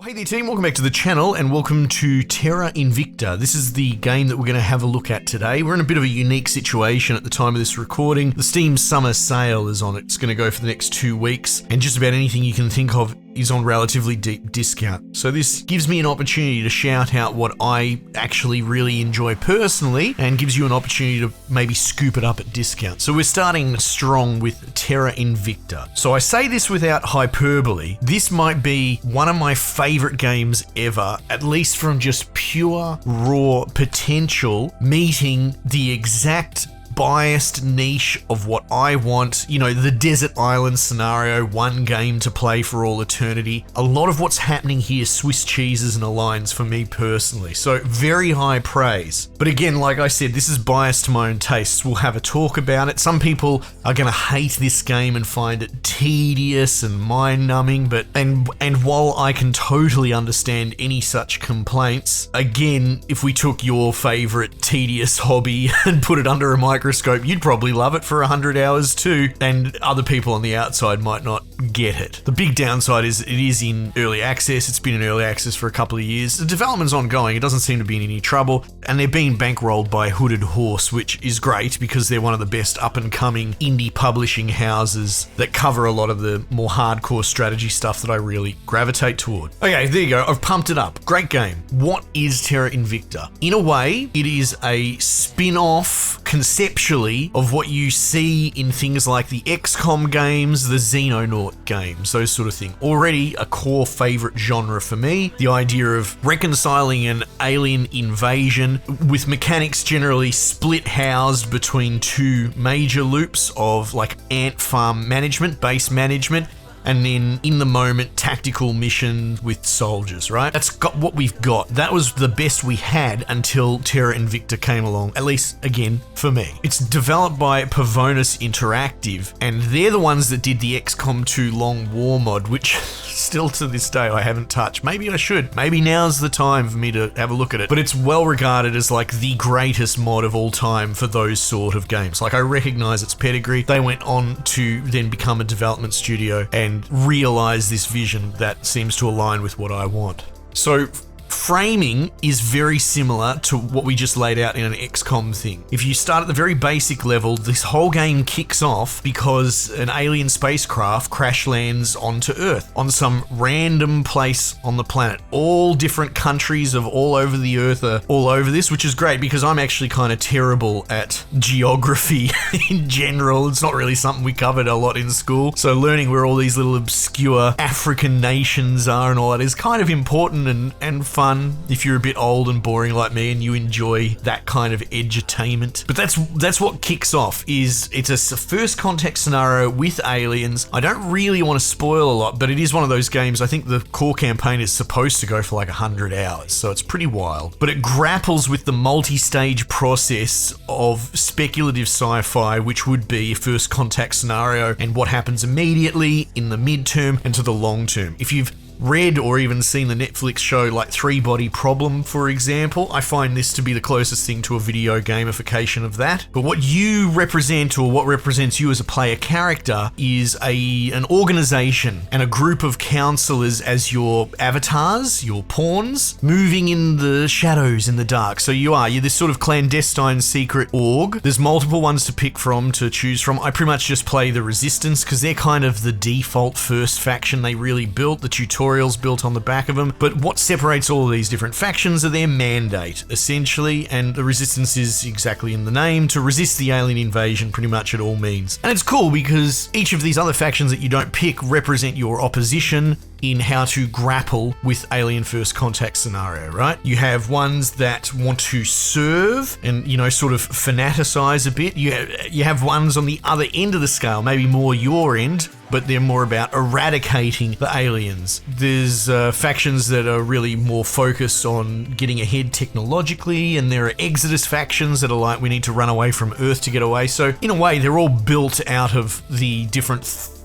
Hey there team, welcome back to the channel and welcome to Terra Invicta. This is the game that we're going to have a look at today. We're in a bit of a unique situation at the time of this recording. The Steam Summer Sale is on. It's going to go for the next 2 weeks and just about anything you can think of is on relatively deep discount. So this gives me an opportunity to shout out what I actually really enjoy personally and gives you an opportunity to maybe scoop it up at discount. So we're starting strong with Terra Invicta. So I say this without hyperbole. This might be one of my favorite games ever, at least from just pure raw potential, meeting the exact biased niche of what I want, you know, the desert island scenario, one game to play for all eternity. A lot of what's happening here, Swiss cheeses and aligns for me personally. So very high praise. But again, like I said, this is biased to my own tastes. We'll have a talk about it. Some people are going to hate this game and find it tedious and mind-numbing, but and while I can totally understand any such complaints, again, if we took your favorite tedious hobby and put it under a microscope, you'd probably love it for 100 hours too, and other people on the outside might not get it. The big downside is it is in early access. It's been in early access for a couple of years. The development's ongoing. It doesn't seem to be in any trouble, and they're being bankrolled by Hooded Horse, which is great because they're one of the best up-and-coming indie publishing houses that cover a lot of the more hardcore strategy stuff that I really gravitate toward. Okay, there you go. I've pumped it up. Great game. What is Terra Invicta? In a way, it is a spin-off conceptually of what you see in things like the XCOM games, the Xenonaut games, those sort of things. Already a core favorite genre for me. The idea of reconciling an alien invasion with mechanics generally split housed between two major loops of like ant farm management, base management, and then in the moment tactical mission with soldiers, right? That's got what we've got. That was the best we had until Terra Invicta came along, at least again for me. It's developed by Pavonis Interactive, and they're the ones that did the XCOM 2 Long War mod, which still to this day I haven't touched. Maybe I should. Maybe now's the time for me to have a look at it. But it's well regarded as like the greatest mod of all time for those sort of games. Like I recognize its pedigree. They went on to then become a development studio and realize this vision that seems to align with what I want. So framing is very similar to what we just laid out in an XCOM thing. If you start at the very basic level, this whole game kicks off because an alien spacecraft crash lands onto Earth on some random place on the planet. All different countries of all over the Earth are all over this, which is great because I'm actually kind of terrible at geography in general. It's not really something we covered a lot in school. So learning where all these little obscure African nations are and all that is kind of important and fun if you're a bit old and boring like me and you enjoy that kind of edutainment. But that's what kicks off. It's a first contact scenario with aliens. I don't really want to spoil a lot, but it is one of those games. I think the core campaign is supposed to go for like 100 hours, so it's pretty wild. But it grapples with the multi-stage process of speculative sci-fi, which would be a first contact scenario and what happens immediately, in the midterm, and to the long term. If you've read or even seen the Netflix show like Three Body Problem, for example, I find this to be the closest thing to a video gamification of that. But what you represent, or what represents you as a player character, is an organization and a group of counselors as your avatars, your pawns, moving in the shadows, in the dark. So you're this sort of clandestine secret org. There's multiple ones to choose from. I pretty much just play the Resistance because they're kind of the default first faction they really built. The tutorials built on the back of them. But what separates all of these different factions are their mandate, essentially, and the Resistance is exactly in the name, to resist the alien invasion pretty much at all means. And it's cool because each of these other factions that you don't pick represent your opposition in how to grapple with alien first contact scenario, right? You have ones that want to serve and, you know, sort of fanaticize a bit. You have ones on the other end of the scale, maybe more your end, but they're more about eradicating the aliens. There's factions that are really more focused on getting ahead technologically, and there are Exodus factions that are like, we need to run away from Earth to get away. So in a way, they're all built out of the different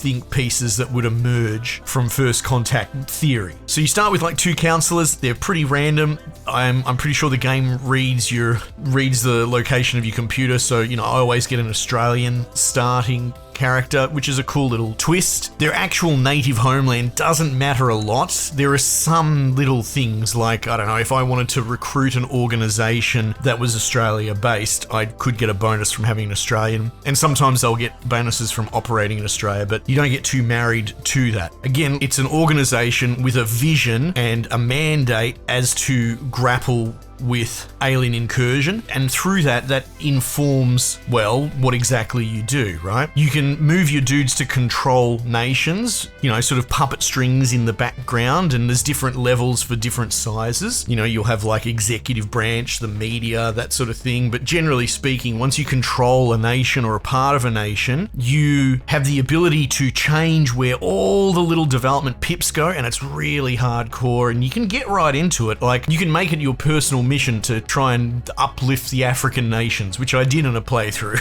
think pieces that would emerge from first contact theory. So you start with like two counselors. They're pretty random. I'm pretty sure the game reads the location of your computer. So, you know, I always get an Australian starting character, which is a cool little twist. Their actual native homeland doesn't matter a lot. There are some little things like, I don't know, if I wanted to recruit an organization that was Australia based, I could get a bonus from having an Australian, and sometimes they'll get bonuses from operating in Australia, but you don't get too married to that. Again, it's an organization with a vision and a mandate as to grapple with alien incursion, and through that informs, well, what exactly you do, right? You can move your dudes to control nations, sort of puppet strings in the background, and there's different levels for different sizes. You'll have like executive branch, the media, that sort of thing, but generally speaking, once you control a nation or a part of a nation, you have the ability to change where all the little development pips go, and it's really hardcore, and you can get right into it. Like, you can make it your personal mission to try and uplift the African nations, which I did in a playthrough,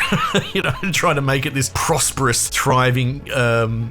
to try to make it this prosperous, thriving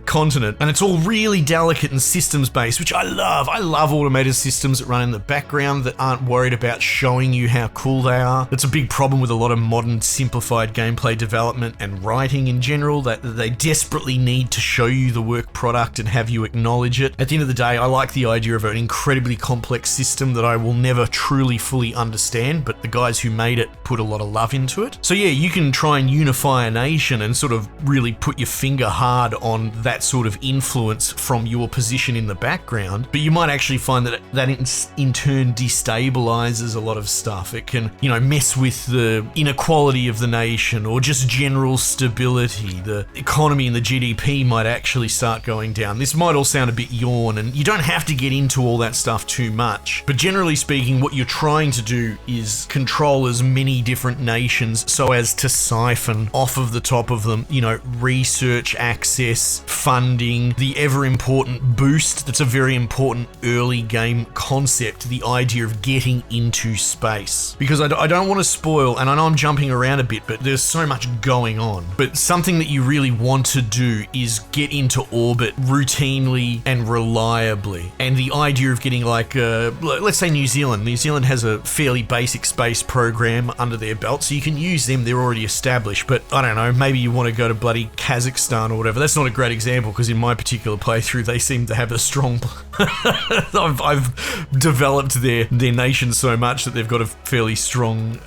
continent. And it's all really delicate and systems based, which I love. I love automated systems that run in the background that aren't worried about showing you how cool they are. That's a big problem with a lot of modern simplified gameplay development and writing in general, that they desperately need to show you the work product and have you acknowledge it. At the end of the day, I like the idea of an incredibly complex system that I will never truly fully understand, but the guys who made it put a lot of love into it. So yeah, you can try and unify a nation and sort of really put your finger hard on that sort of influence from your position in the background, but you might actually find that in turn destabilizes a lot of stuff. It can, mess with the inequality of the nation or just general stability. The economy and the GDP might actually start going down. This might all sound a bit yawn, and you don't have to get into all that stuff too much, but generally speaking, what you're trying to do is control as many different nations so as to siphon off of the top of them, research, access, funding, the ever important boost. That's a very important early game concept, the idea of getting into space. Because I don't want to spoil, and I know I'm jumping around a bit, but there's so much going on. But something that you really want to do is get into orbit routinely and reliably. And the idea of getting like, let's say New Zealand. New Zealand has a fairly basic space program under their belt, so you can use them. They're already established, but I don't know, maybe you want to go to bloody Kazakhstan or whatever. That's not a great example, because in my particular playthrough they seem to have a strong I've developed their nation so much that they've got a fairly strong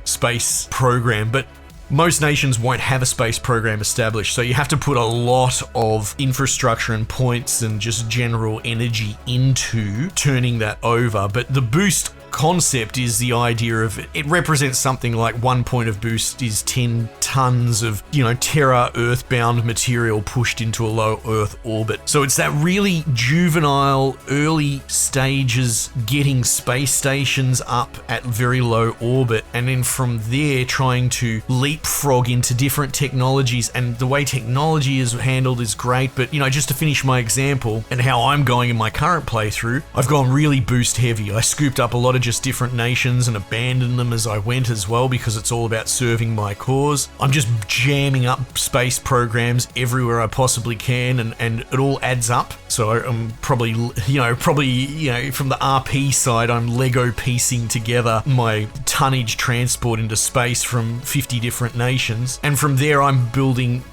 space program, but most nations won't have a space program established, so you have to put a lot of infrastructure and points and just general energy into turning that over. But the boost concept is the idea of it represents something like 1 point of boost is 10 tons of, Terra earthbound material pushed into a low Earth orbit. So it's that really juvenile, early stages getting space stations up at very low orbit, and then from there trying to leapfrog into different technologies. And the way technology is handled is great, but just to finish my example and how I'm going in my current playthrough, I've gone really boost heavy. I scooped up a lot of just different nations and abandoned them as I went as well, because it's all about serving my cause. I'm just jamming up space programs everywhere I possibly can, and it all adds up. So I'm probably from the RP side, I'm Lego piecing together my tonnage transport into space from 50 different nations, and from there I'm building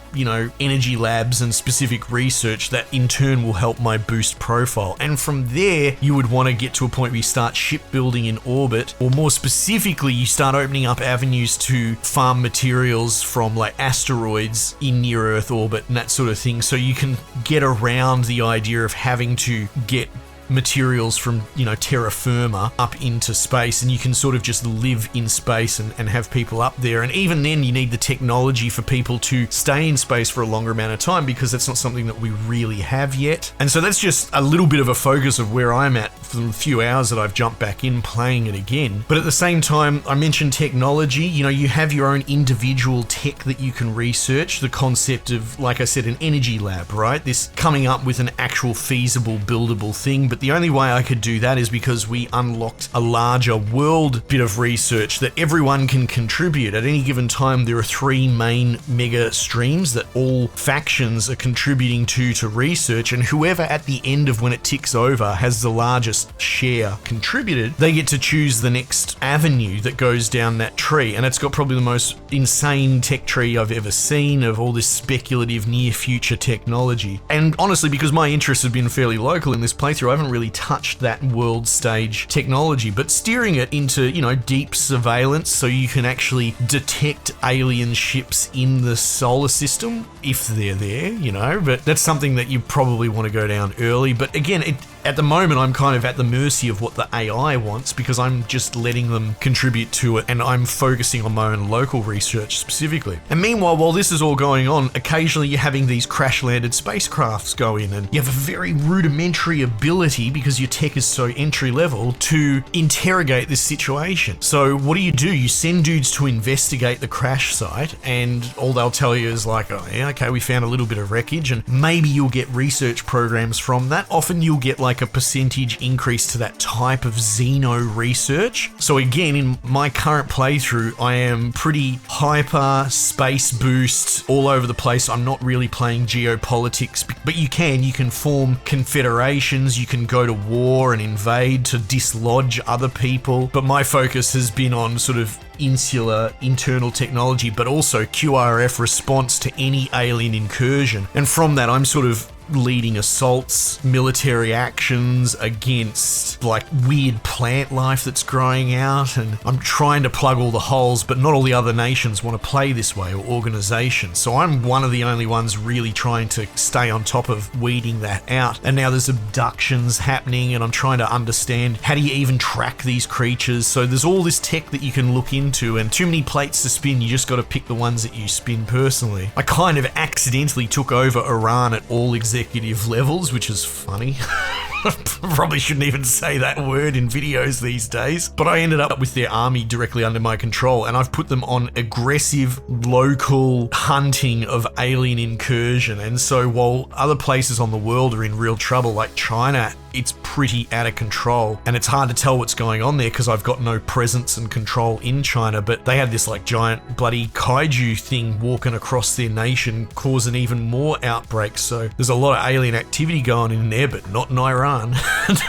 energy labs and specific research that in turn will help my boost profile. And from there, you would want to get to a point where you start shipbuilding in orbit, or more specifically, you start opening up avenues to farm materials from like asteroids in near Earth orbit and that sort of thing. So you can get around the idea of having to get materials from terra firma up into space, and you can sort of just live in space and have people up there. And even then you need the technology for people to stay in space for a longer amount of time, because that's not something that we really have yet. And so that's just a little bit of a focus of where I'm at for the few hours that I've jumped back in playing it again. But at the same time, I mentioned technology. You have your own individual tech that you can research. The concept of, like I said, an energy lab, right? This coming up with an actual feasible buildable thing. but the only way I could do that is because we unlocked a larger world bit of research that everyone can contribute. At any given time, there are 3 main mega streams that all factions are contributing to research, and whoever at the end of when it ticks over has the largest share contributed, they get to choose the next avenue that goes down that tree. And it's got probably the most insane tech tree I've ever seen of all this speculative near future technology. And honestly, because my interests have been fairly local in this playthrough, I haven't really touched that world stage technology, but steering it into, deep surveillance so you can actually detect alien ships in the solar system if they're there, but that's something that you probably want to go down early. But again, at the moment, I'm kind of at the mercy of what the AI wants because I'm just letting them contribute to it and I'm focusing on my own local research specifically. And meanwhile, while this is all going on, occasionally you're having these crash-landed spacecrafts go in and you have a very rudimentary ability because your tech is so entry level to interrogate this situation. So what do? You send dudes to investigate the crash site and all they'll tell you is like, oh yeah, okay, we found a little bit of wreckage, and maybe you'll get research programs from that. Often you'll get like a percentage increase to that type of xeno research. So again, in my current playthrough, I am pretty hyper space boost all over the place. I'm not really playing geopolitics, but you can form confederations, you can go to war and invade to dislodge other people. But my focus has been on sort of insular internal technology, but also QRF response to any alien incursion. And from that, I'm sort of leading assaults, military actions against like weird plant life that's growing out, and I'm trying to plug all the holes, but not all the other nations want to play this way, or organizations. So I'm one of the only ones really trying to stay on top of weeding that out. And now there's abductions happening and I'm trying to understand how do you even track these creatures. So there's all this tech that you can look into, and too many plates to spin. You just got to pick the ones that you spin personally. I kind of accidentally took over Iran at all executive levels, which is funny. Probably shouldn't even say that word in videos these days, but I ended up with their army directly under my control, and I've put them on aggressive local hunting of alien incursion. And so while other places on the world are in real trouble, like China, it's pretty out of control, and it's hard to tell what's going on there because I've got no presence and control in China. But they had this like giant bloody kaiju thing walking across their nation, causing even more outbreaks. So there's a lot of alien activity going in there, but not in Iran.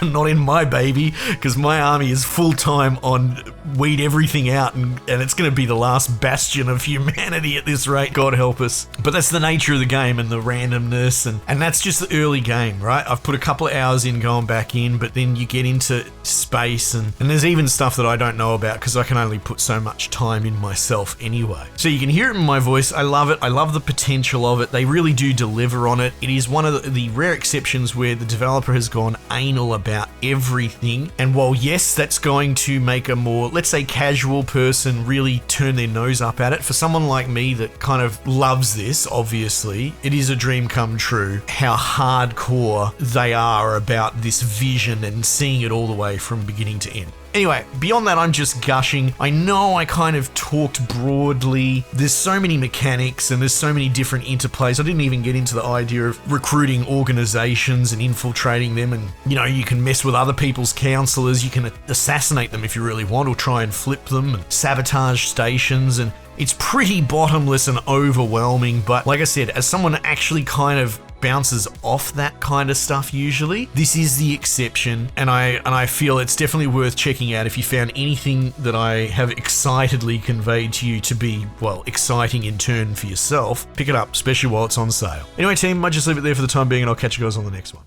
Not in my baby, because my army is full-time on weed everything out, and it's going to be the last bastion of humanity at this rate, God help us. But that's the nature of the game and the randomness, and that's just the early game, right? I've put a couple of hours in going back in, but then you get into space, and there's even stuff that I don't know about because I can only put so much time in myself anyway. So you can hear it in my voice. I love it. I love the potential of it. They really do deliver on it. It is one of the rare exceptions where the developer has gone anal about everything. And while yes, that's going to make a more, let's say, casual person really turn their nose up at it, for someone like me that kind of loves this, obviously, it is a dream come true how hardcore they are about this vision and seeing it all the way from beginning to end. Anyway, beyond that, I'm just gushing. I know I kind of talked broadly. There's so many mechanics and there's so many different interplays. I didn't even get into the idea of recruiting organizations and infiltrating them. And, you can mess with other people's counselors. You can assassinate them if you really want, or try and flip them and sabotage stations. And it's pretty bottomless and overwhelming. But like I said, as someone that actually kind of bounces off that kind of stuff usually, this is the exception, and I feel it's definitely worth checking out if you found anything that I have excitedly conveyed to you to be, well, exciting in turn for yourself. Pick it up, especially while it's on sale. Anyway team, might just leave it there for the time being, and I'll catch you guys on the next one.